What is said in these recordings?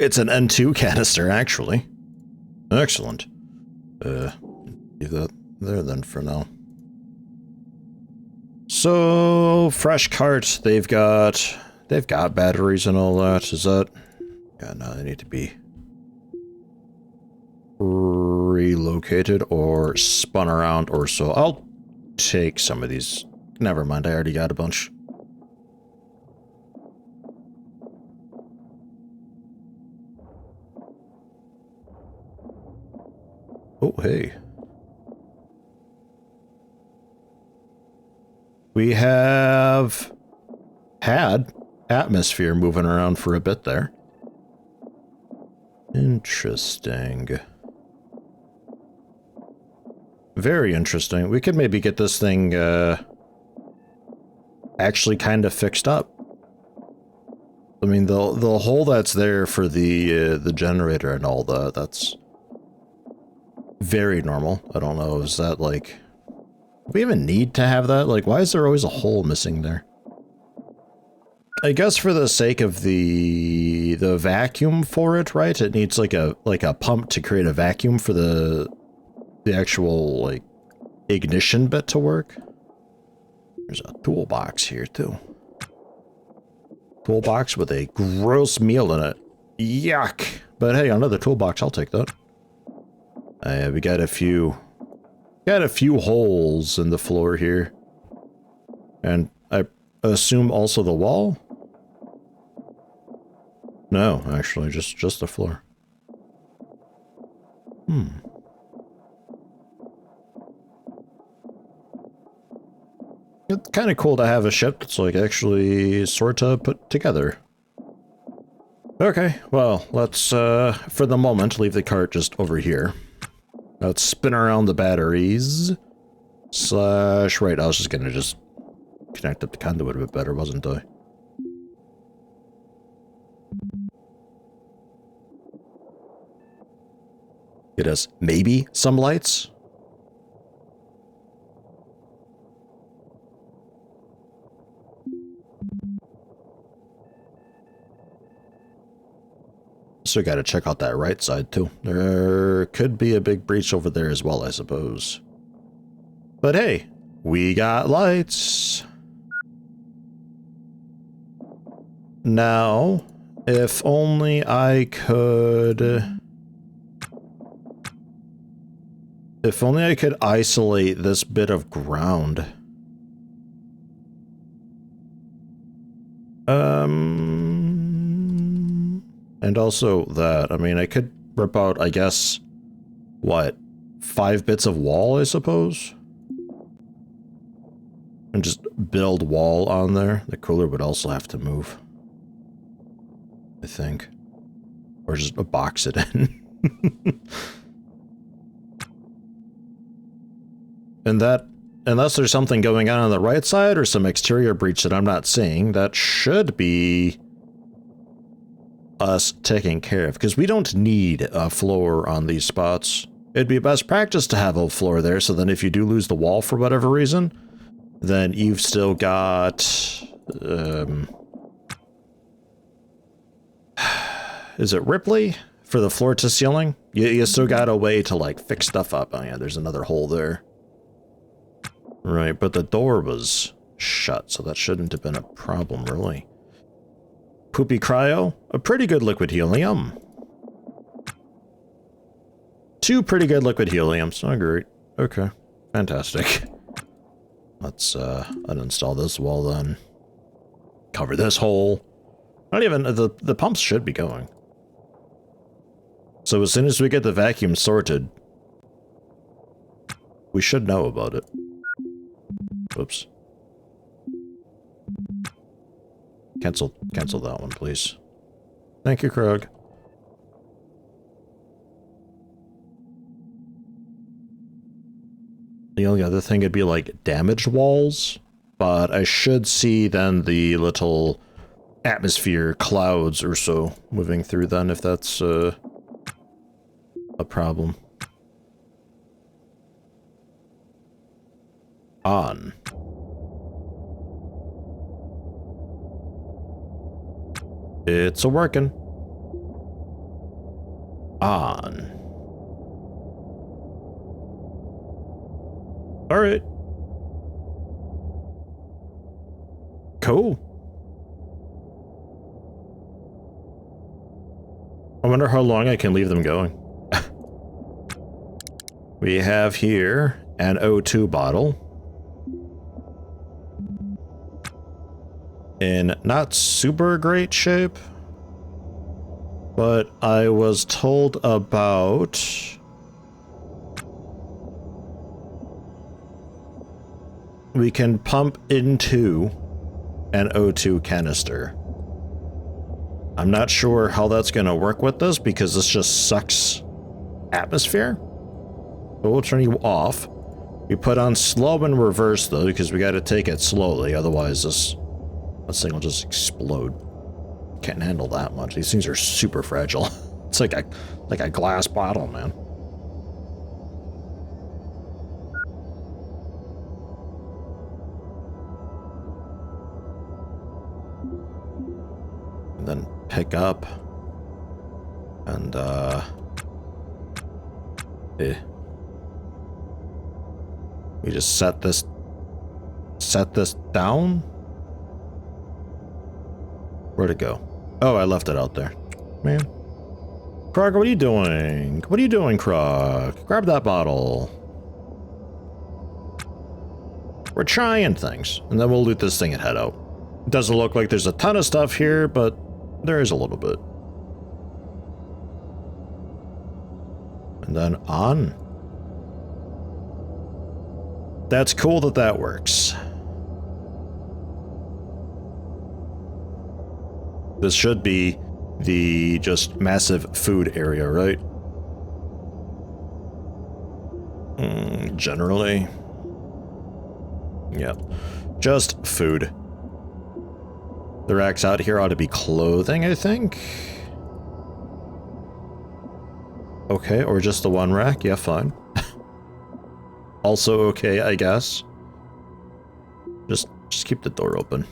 it's an N2 canister, actually. Excellent. Leave that there then for now. So, fresh cart. They've got batteries and all that. Is that? Yeah, no, they need to be relocated or spun around or so. I'll take some of these. Never mind, I already got a bunch. Oh, hey. We have had atmosphere moving around for a bit there. Interesting. Very interesting. We could maybe get this thing actually kind of fixed up. I mean, the hole that's there for the generator and all that, that's very normal. I don't know, is that like... Do we even need to have that? Like, why is there always a hole missing there? I guess for the sake of the vacuum for it, right? It needs like a pump to create a vacuum for the actual like ignition bit to work. There's a toolbox here too. Toolbox with a gross meal in it. Yuck! But hey, another toolbox, I'll take that. We got a few holes in the floor here. And I assume also the wall? No, actually, just the floor. It's kind of cool to have a ship that's like actually sort of put together. Okay, well, let's for the moment leave the cart just over here. Let's spin around the batteries. Right, I was just gonna just connect up the conduit a bit better, wasn't I? Get us maybe some lights. So gotta check out that right side too. There could be a big breach over there as well, I suppose. But hey, we got lights. Now, if only I could... If only I could isolate this bit of ground. And also that, I mean, I could rip out, I guess, what, 5 bits of wall, I suppose? And just build wall on there. The cooler would also have to move, I think. Or just box it in. And that, unless there's something going on the right side or some exterior breach that I'm not seeing, that should be us taking care of, because we don't need a floor on these spots. It'd be best practice to have a floor there, so then if you do lose the wall for whatever reason, then you've still got... is it Ripley? For the floor to ceiling? You still got a way to, like, fix stuff up. Oh yeah, there's another hole there. Right, but the door was shut, so that shouldn't have been a problem, really. Poopy cryo? A pretty good liquid helium. 2 pretty good liquid heliums. Oh, great. Okay. Fantastic. Let's, uninstall this wall then. Cover this hole. Not even... The pumps should be going. So as soon as we get the vacuum sorted, we should know about it. Oops. Cancel that one, please. Thank you, Krog. The only other thing would be like damaged walls, but I should see then the little atmosphere clouds or so moving through then if that's a problem. On. It's a working. On. All right. Cool. I wonder how long I can leave them going. We have here an O2 bottle. In not super great shape. But I was told about... we can pump into an O2 canister. I'm not sure how that's going to work with this because this just sucks atmosphere. So we'll turn you off. We put on slow and reverse though because we got to take it slowly, otherwise this thing will just explode. Can't handle that much. These things are super fragile. It's like a glass bottle, man. And then pick up and we just set this down. Where'd it go? Oh, I left it out there. Man. Krog, what are you doing? What are you doing, Krog? Grab that bottle. We're trying things, and then we'll loot this thing and head out. It doesn't look like there's a ton of stuff here, but there is a little bit. And then on. That's cool that that works. This should be the just massive food area, right? Generally. Yeah. Just food. The racks out here ought to be clothing, I think. Okay, or just the one rack. Yeah, fine. Also okay, I guess. Just keep the door open.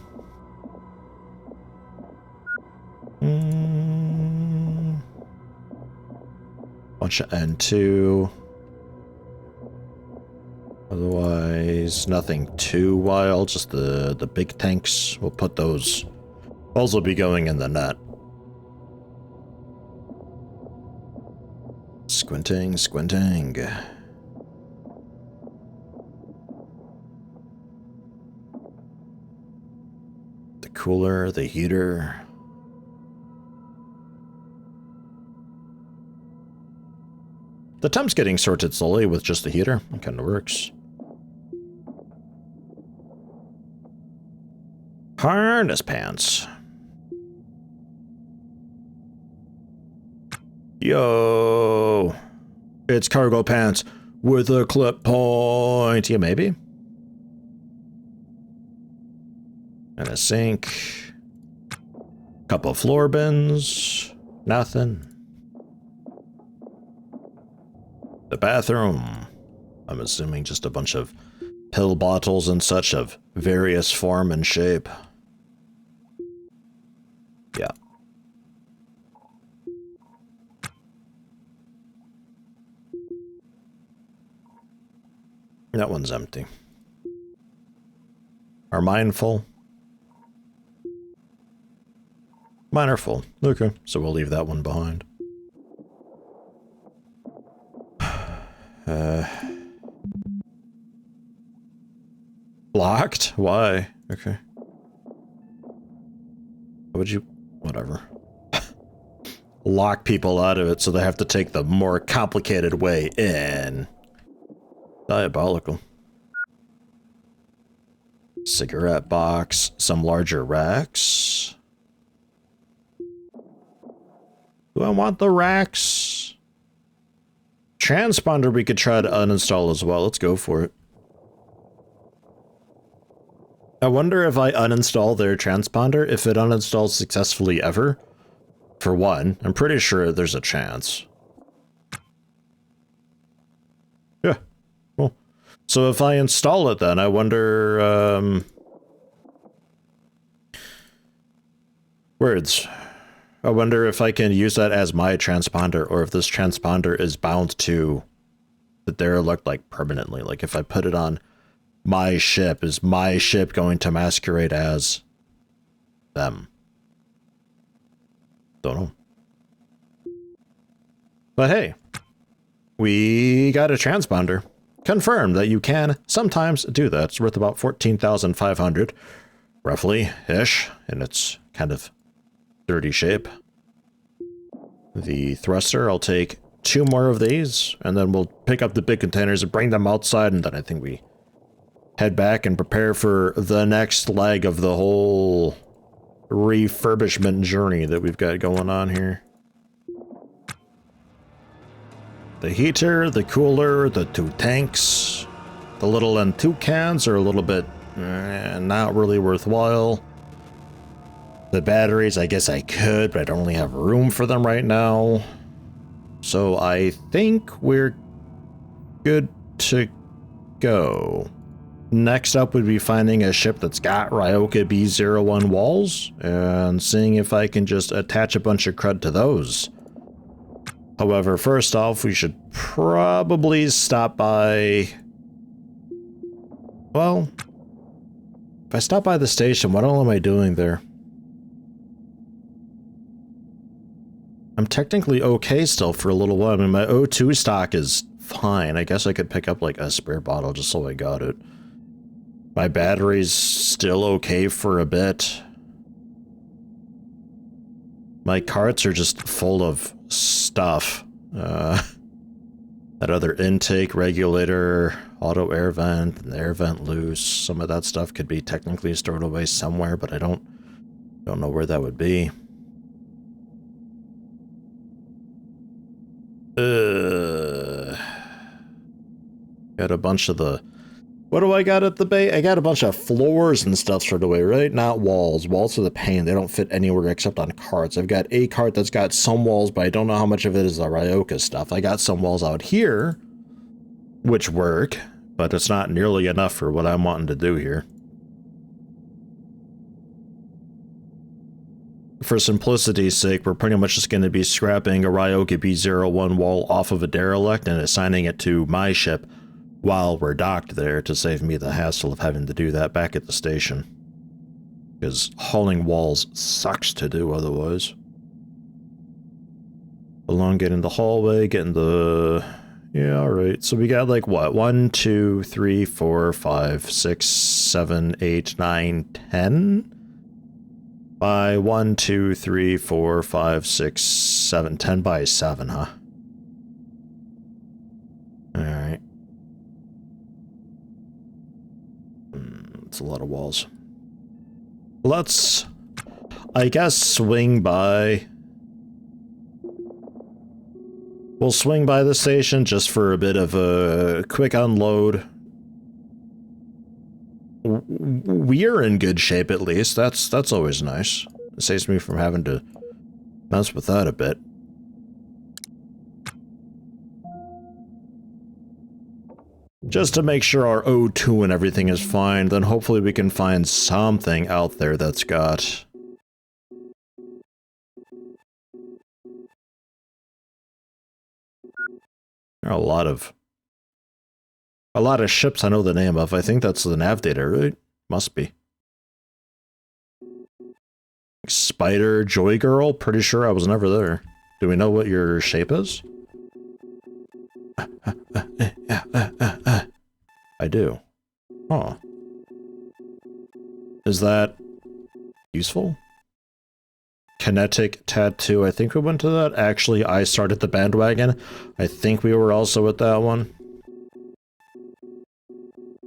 Bunch of N2. Otherwise, nothing too wild, just the big tanks. We'll put those. Those will be going in the net. Squinting, squinting. The cooler, the heater. The temp's getting sorted slowly with just the heater. It kind of works. Harness pants. Yo. It's cargo pants with a clip point. Yeah, maybe. And a sink. Couple floor bins. Nothing. The bathroom. I'm assuming just a bunch of pill bottles and such of various form and shape. Yeah. That one's empty. Are mine full? Mine are full. Okay, so we'll leave that one behind. Locked? Why? Okay. Would you... whatever. Lock people out of it so they have to take the more complicated way in. Diabolical. Cigarette box. Some larger racks. Do I want the racks? Transponder we could try to uninstall as well. Let's go for it. I wonder if I uninstall their transponder, if it uninstalls successfully ever. For one, I'm pretty sure there's a chance. Yeah. Well, so if I install it then, I wonder, words. I wonder if I can use that as my transponder, or if this transponder is bound to the derelict, like, permanently. Like, if I put it on my ship, is my ship going to masquerade as them? Don't know. But hey, we got a transponder. Confirmed that you can sometimes do that. It's worth about 14,500, roughly-ish, in its kind of dirty shape. The thruster, I'll take 2 more of these, and then we'll pick up the big containers and bring them outside, and then I think we head back and prepare for the next leg of the whole refurbishment journey that we've got going on here. The heater, the cooler, the 2 tanks, the little N2 cans are a little bit not really worthwhile. The batteries, I guess I could, but I don't really have room for them right now. So I think we're good to go. Next up would be finding a ship that's got Ryoka B01 walls and seeing if I can just attach a bunch of crud to those. However, first off, we should probably stop by... Well, if I stop by the station, what all am I doing there? I'm technically okay still for a little while. I mean, my O2 stock is fine. I guess I could pick up, like, a spare bottle just so I got it. My battery's still okay for a bit. My carts are just full of stuff. That other intake regulator, auto air vent, and air vent loose. Some of that stuff could be technically stored away somewhere, but I don't know where that would be. Got a bunch of the... What do I got at the bay? I got a bunch of floors and stuff stored away, right? Not walls. Walls are the pain. They don't fit anywhere except on carts. I've got a cart that's got some walls, but I don't know how much of it is the Ryoka stuff. I got some walls out here, which work, but it's not nearly enough for what I'm wanting to do here. For simplicity's sake, we're pretty much just going to be scrapping a Ryoka B01 wall off of a derelict and assigning it to my ship while we're docked there to save me the hassle of having to do that back at the station. Because hauling walls sucks to do otherwise. Elongating the hallway, getting the... Yeah, alright. So we got like what? 1, 2, 3, 4, 5, 6, 7, 8, 9, 10? By 1, 2, 3, 4, 5, 6, 7, 10 by 7, huh? Alright. It's a lot of walls. Let's, I guess, swing by. We'll swing by the station just for a bit of a quick unload. We're in good shape, at least. That's always nice. It saves me from having to mess with that a bit. Just to make sure our O2 and everything is fine, then hopefully we can find something out there that's got... There are a lot of ships I know the name of. I think that's the nav data, right? Must be. Spider, Joy Girl? Pretty sure I was never there. Do we know what your shape is? I do. Huh. Is that useful? Kinetic Tattoo. I think we went to that. Actually, I started the bandwagon. I think we were also at that one.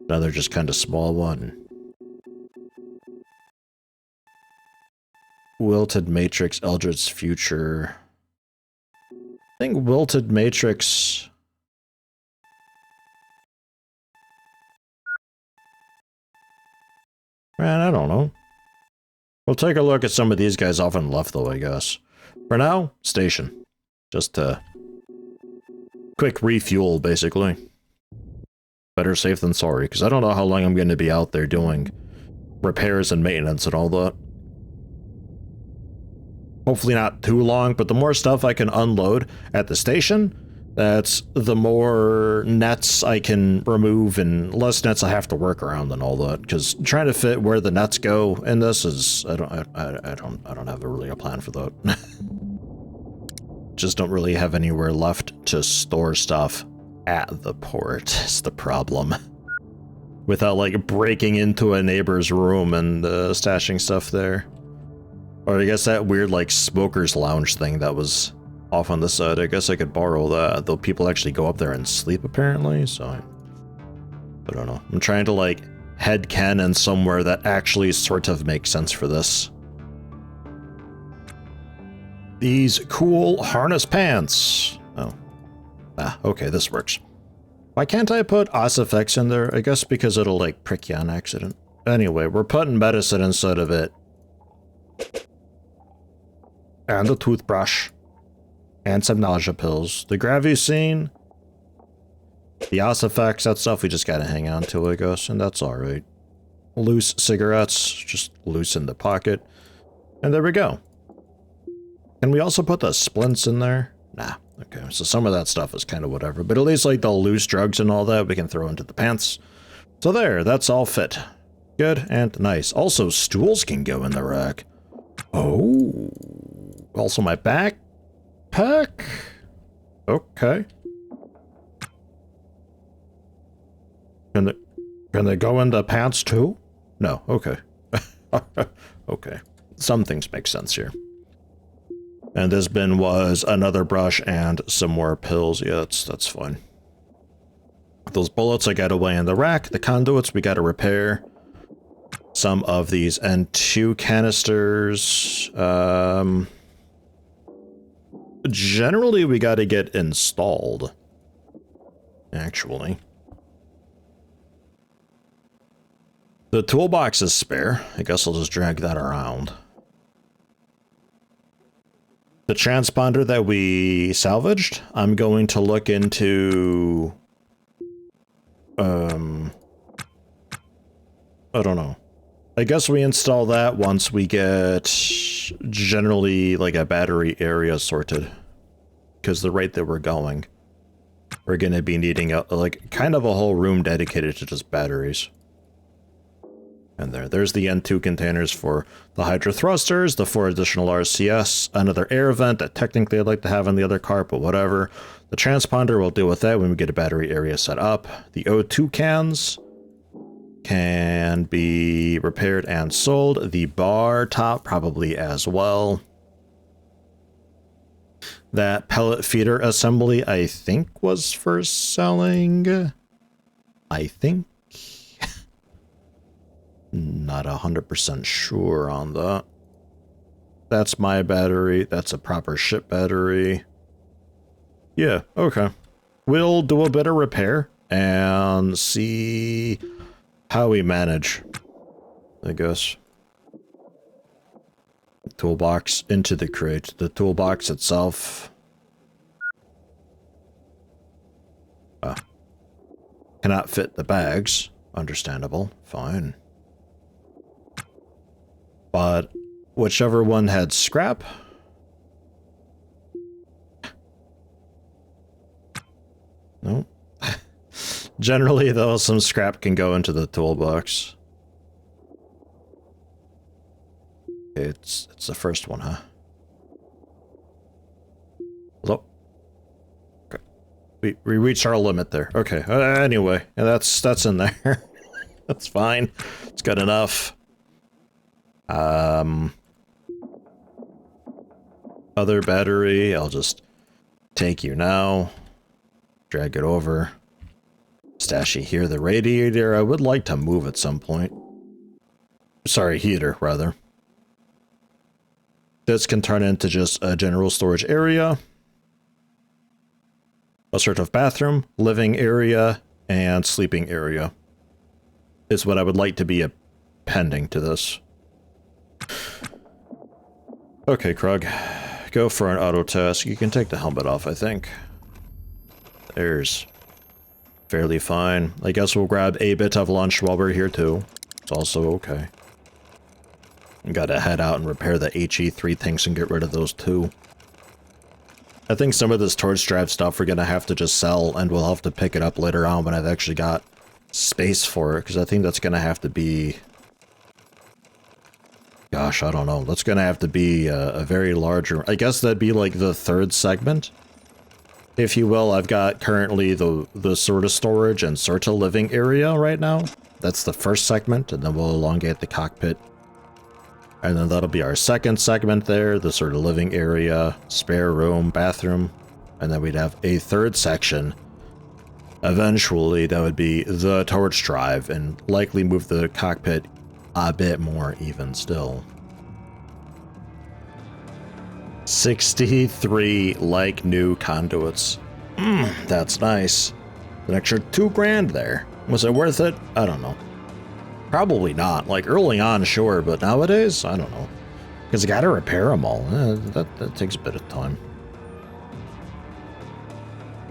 Another just kind of small one. Wilted Matrix, Eldritch Future. I think Wilted Matrix... Man, I don't know. We'll take a look at some of these guys off and left, though, I guess. For now, station. Just quick refuel, basically. Better safe than sorry, because I don't know how long I'm going to be out there doing repairs and maintenance and all that. Hopefully not too long, but the more stuff I can unload at the station, that's the more nets I can remove and less nets I have to work around and all that. Because trying to fit where the nets go in this is I don't have really a plan for that. Just don't really have anywhere left to store stuff at the port. Is the problem. Without like breaking into a neighbor's room and stashing stuff there. Or I guess that weird like smoker's lounge thing that was off on this side, I guess I could borrow that, though people actually go up there and sleep apparently, so I don't know. I'm trying to like headcanon somewhere that actually sort of makes sense for this. These cool harness pants. Oh. Ah, okay, this works. Why can't I put OSFX in there? I guess because it'll like prick you on accident. Anyway, we're putting medicine inside of it. And a toothbrush. And some nausea pills. The Gravicine. The OSFX, that stuff we just gotta hang on to, I guess, and that's alright. Loose cigarettes, just loose in the pocket. And there we go. Can we also put the splints in there? Nah, okay, so some of that stuff is kind of whatever, but at least like the loose drugs and all that we can throw into the pants. So there, that's all fit. Good and nice. Also, stools can go in the rack. Oh. Also my backpack? Okay. Can they go in the pants too? No, okay. Okay. Some things make sense here. And this bin was another brush and some more pills. Yeah, that's fine. Those bullets I got away in the rack. The conduits we got to repair. Some of these N2 canisters. Generally, we got to get installed. Actually. The toolbox is spare. I guess I'll just drag that around. The transponder that we salvaged, I'm going to look into... I don't know. I guess we install that once we get generally like a battery area sorted. Because the rate that we're going, we're going to be needing a, like kind of a whole room dedicated to just batteries. And there's the N2 containers for the Hydra thrusters, the 4 additional RCS, another air vent that technically I'd like to have on the other cart, but whatever. The transponder, we'll deal with that when we get a battery area set up. The O2 cans can be repaired and sold. The bar top probably as well. That pellet feeder assembly I think was for selling. I think. Not 100% sure on that. That's my battery. That's a proper ship battery. Yeah, okay. We'll do a bit of repair and see how we manage, I guess. Toolbox into the crate. The toolbox itself. Cannot fit the bags. Understandable. Fine. But whichever one had scrap. No. Generally, though, some scrap can go into the toolbox. It's the first one, huh? Hello? Okay. We reached our limit there. Okay. Anyway, that's in there. That's fine. It's good enough. Other battery, I'll just take you now. Drag it over. Stash you here. The radiator, I would like to move at some point. Sorry, heater, rather. This can turn into just a general storage area. A sort of bathroom, living area, and sleeping area. Is what I would like to be appending to this. Okay, Krug. Go for an auto task. You can take the helmet off, I think. There's fairly fine. I guess we'll grab a bit of lunch while we're here, too. It's also okay. Gotta head out and repair the HE3 things and get rid of those too. I think some of this torch drive stuff we're gonna have to just sell, and we'll have to pick it up later on when I've actually got space for it, because I think that's gonna have to be... Gosh, I don't know. That's gonna have to be a very large room. I guess that'd be like the third segment, if you will. I've got currently the sort of storage and sort of living area right now. That's the first segment, and then we'll elongate the cockpit. And then that'll be our second segment there, the sort of living area, spare room, bathroom. And then we'd have a third section. Eventually, that would be the torch drive, and likely move the cockpit a bit more even still. 63 like new conduits. That's nice. An extra $2,000 there. Was it worth it? I don't know. Probably not. Like early on, sure, but nowadays, I don't know. Because you gotta repair them all. That takes a bit of time.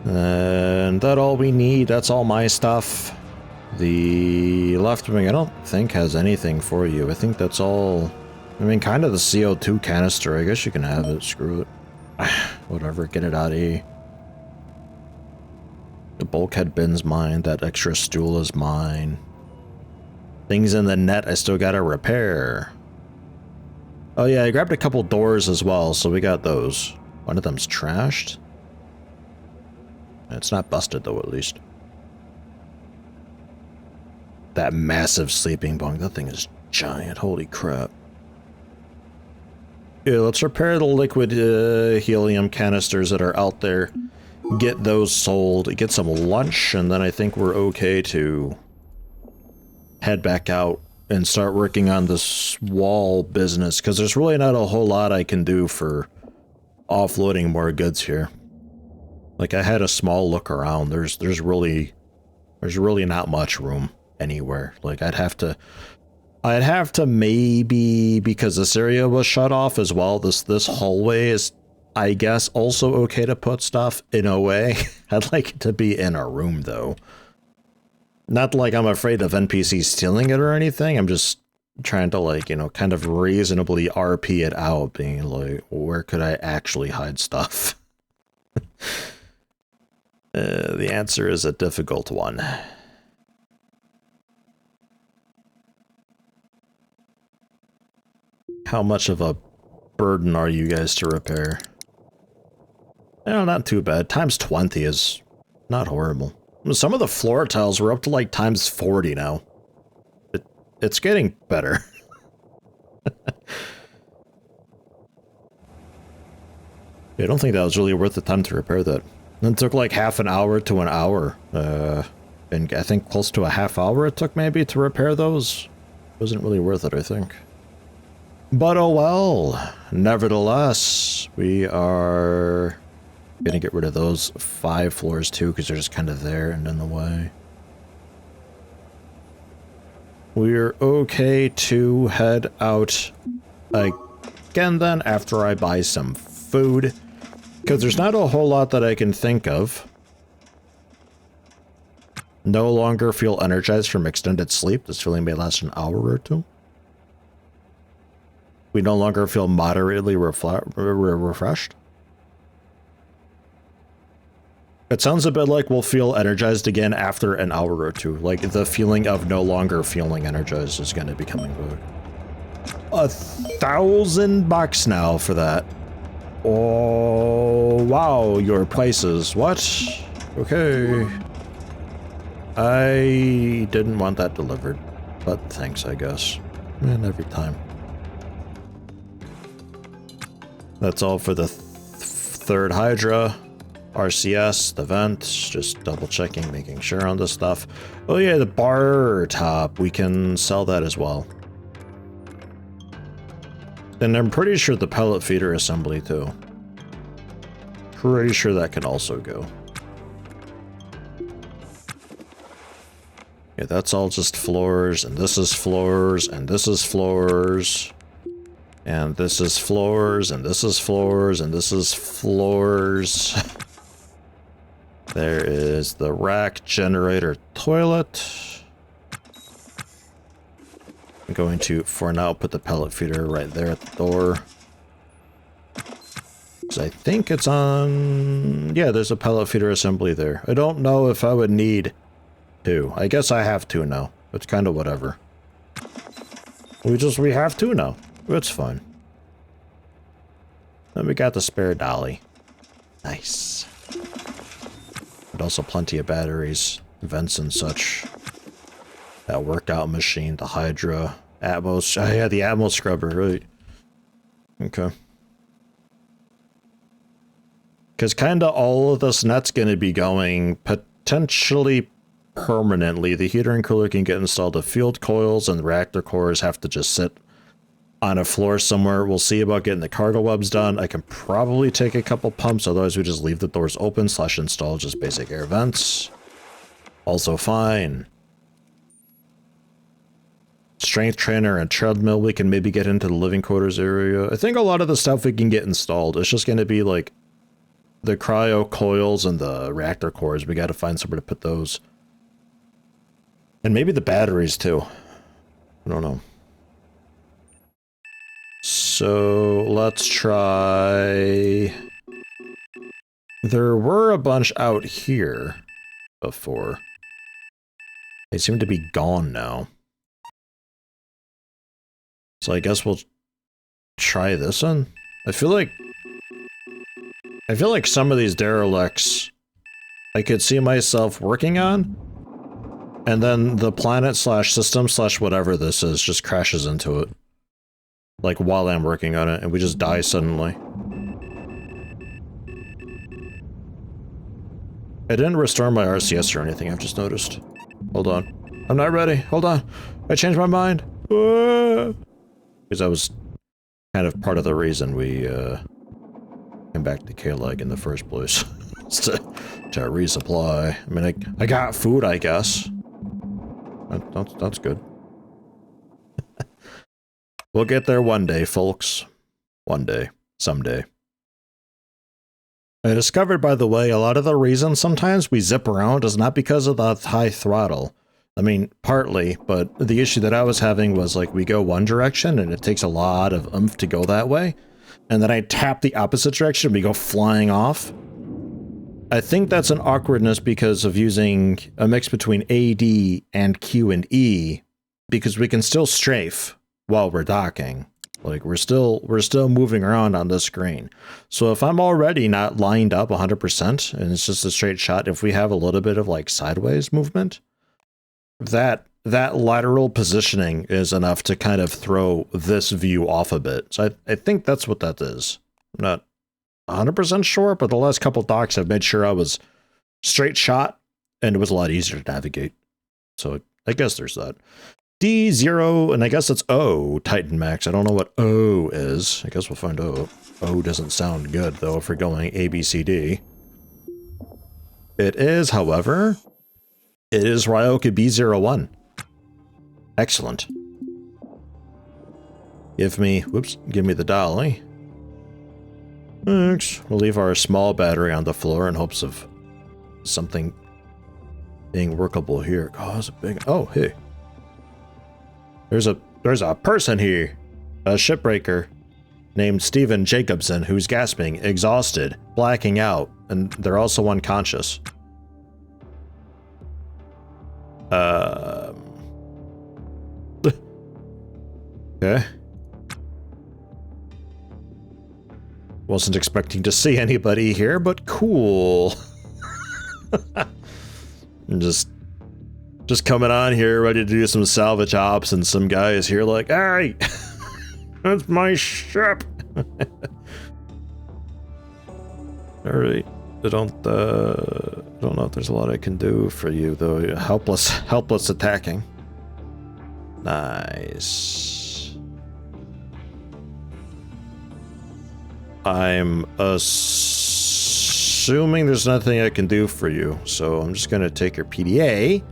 And that's all we need. That's all my stuff. The left wing, I don't think has anything for you. I think that's all. I mean, kind of the CO2 canister. I guess you can have it. Screw it. Whatever. Get it out of here. The bulkhead bin's mine. That extra stool is mine. Things in the net I still gotta repair. Oh yeah, I grabbed a couple doors as well, so we got those. One of them's trashed. It's not busted though, at least. That massive sleeping bunk, that thing is giant, holy crap. Yeah, let's repair the liquid helium canisters that are out there. Get those sold, get some lunch, and then I think we're okay to head back out and start working on this wall business, because there's really not a whole lot I can do for offloading more goods here. Like, I had a small look around. There's really not much room anywhere. Like, I'd have to maybe, because this area was shut off as well, this hallway is, I guess, also okay to put stuff in a way. I'd like it to be in a room though. Not like I'm afraid of NPCs stealing it or anything. I'm just trying to, like, you know, kind of reasonably RP it out, being like, where could I actually hide stuff? The answer is a difficult one. How much of a burden are you guys to repair? No, not too bad. Times 20 is not horrible. Some of the floor tiles were up to like times 40 now. It's getting better. I don't think that was really worth the time to repair that. It took like half an hour to an hour. And I think close to a half hour it took maybe to repair those. Wasn't really worth it, I think. But oh well. Nevertheless, we are gonna get rid of those 5 floors too, because they're just kind of there and in the way. We're okay to head out again then after I buy some food, because there's not a whole lot that I can think of. No longer feel energized from extended sleep. This feeling may last an hour or two. We no longer feel moderately refreshed. It sounds a bit like we'll feel energized again after an hour or two. Like, the feeling of no longer feeling energized is going to be coming back. $1,000 now for that. Oh, wow, your prices. What? Okay. I didn't want that delivered, but thanks, I guess. And every time. That's all for the third Hydra. RCS, the vents, just double checking, making sure on this stuff. Oh yeah, the bar top, we can sell that as well. And I'm pretty sure the pellet feeder assembly too. Pretty sure that can also go. Yeah, that's all just floors, and this is floors, and this is floors. And this is floors, and this is floors, and this is floors. There is the rack, generator, toilet. I'm going to, for now, put the pellet feeder right there at the door. I think it's on... Yeah, there's a pellet feeder assembly there. I don't know if I would need two. I guess I have two now. It's kind of whatever. We have two now. It's fine. Then we got the spare dolly. Nice. But also plenty of batteries, vents and such. That workout machine, the Hydra, Atmos. Oh, yeah, the Atmos scrubber, right. Okay. Because kind of all of this net's going to be going potentially permanently. The heater and cooler can get installed. The field coils and the reactor cores have to just sit on a floor somewhere. We'll see about getting the cargo webs done. I can probably take a couple pumps, otherwise we just leave the doors open / install just basic air vents. Also fine. Strength trainer and treadmill we can maybe get into the living quarters area. I think a lot of the stuff we can get installed. It's just going to be like the cryo coils and the reactor cores. We got to find somewhere to put those. And maybe the batteries too. I don't know. So let's try... There were a bunch out here before. They seem to be gone now. So I guess we'll try this one. I feel like some of these derelicts I could see myself working on, and then the planet / system / whatever this is just crashes into it. Like while I'm working on it, and we just die suddenly. I didn't restore my RCS or anything, I've just noticed. Hold on. I'm not ready. Hold on. I changed my mind. Because that was kind of part of the reason we came back to K-Leg in the first place. to resupply. I mean, I got food, I guess. That's good. We'll get there one day, folks. One day. Someday. I discovered, by the way, a lot of the reason sometimes we zip around is not because of the high throttle. I mean, partly, but the issue that I was having was, like, we go one direction, and it takes a lot of oomph to go that way. And then I tap the opposite direction, and we go flying off. I think that's an awkwardness because of using a mix between AD and Q and E, because we can still strafe while we're docking. Like, we're still moving around on this screen. So if I'm already not lined up 100%, and it's just a straight shot, if we have a little bit of, like, sideways movement, that lateral positioning is enough to kind of throw this view off a bit. So I think that's what that is. I'm not 100% sure, but the last couple docks I've made sure I was straight shot, and it was a lot easier to navigate. So I guess there's that. D0, and I guess it's O, Titan Max. I don't know what O is. I guess we'll find O. O doesn't sound good, though, if we're going A, B, C, D. It is, however, it is Ryoka B01. Excellent. Give me the dolly. Thanks. We'll leave our small battery on the floor in hopes of something being workable here. Oh, it's a big... Oh, hey. There's a person here. A shipbreaker named Stephen Jacobson who's gasping, exhausted, blacking out, and they're also unconscious. Okay. Wasn't expecting to see anybody here, but cool. I'm just coming on here, ready to do some salvage ops, and some guy is here like, hey, that's my ship. All right. I don't know if there's a lot I can do for you, though. Helpless attacking. Nice. I'm assuming there's nothing I can do for you, so I'm just gonna take your PDA.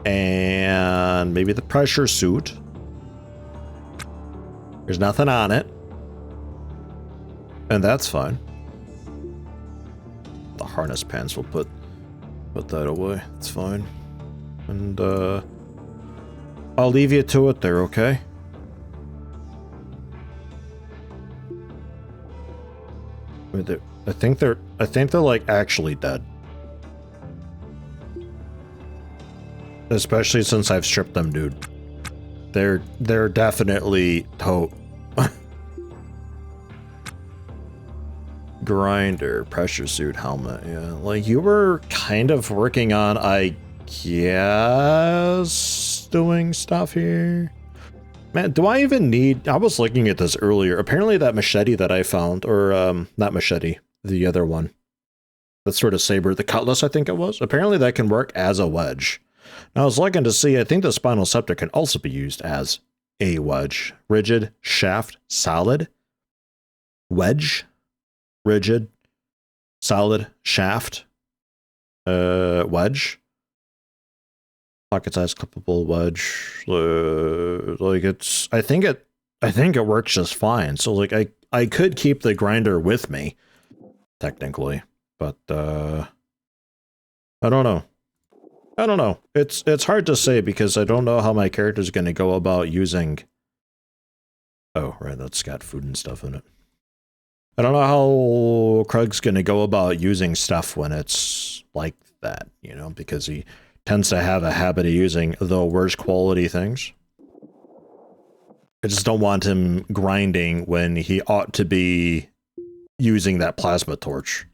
And maybe the pressure suit. There's nothing on it. And that's fine. The harness pants will put that away. It's fine. And I'll leave you to it there, okay? I think they're like actually dead. Especially since I've stripped them, dude. They're definitely tote. Grinder, pressure suit, helmet, yeah. Like, you were kind of working on, I guess, doing stuff here. Man, do I even need... I was looking at this earlier. Apparently that machete that I found, or, not machete, the other one. That sort of saber, the cutlass, I think it was. Apparently that can work as a wedge. Now, I was looking to see, I think the spinal scepter can also be used as a wedge. Rigid, shaft, solid, wedge, rigid, solid, shaft, wedge, pocket-sized clippable wedge. Like, it's, I think it works just fine. So, like, I could keep the grinder with me, technically, but I don't know. I don't know. It's hard to say because I don't know how my character's going to go about using... Oh, right, that's got food and stuff in it. I don't know how Krug's going to go about using stuff when it's like that, you know, because he tends to have a habit of using the worst quality things. I just don't want him grinding when he ought to be using that plasma torch.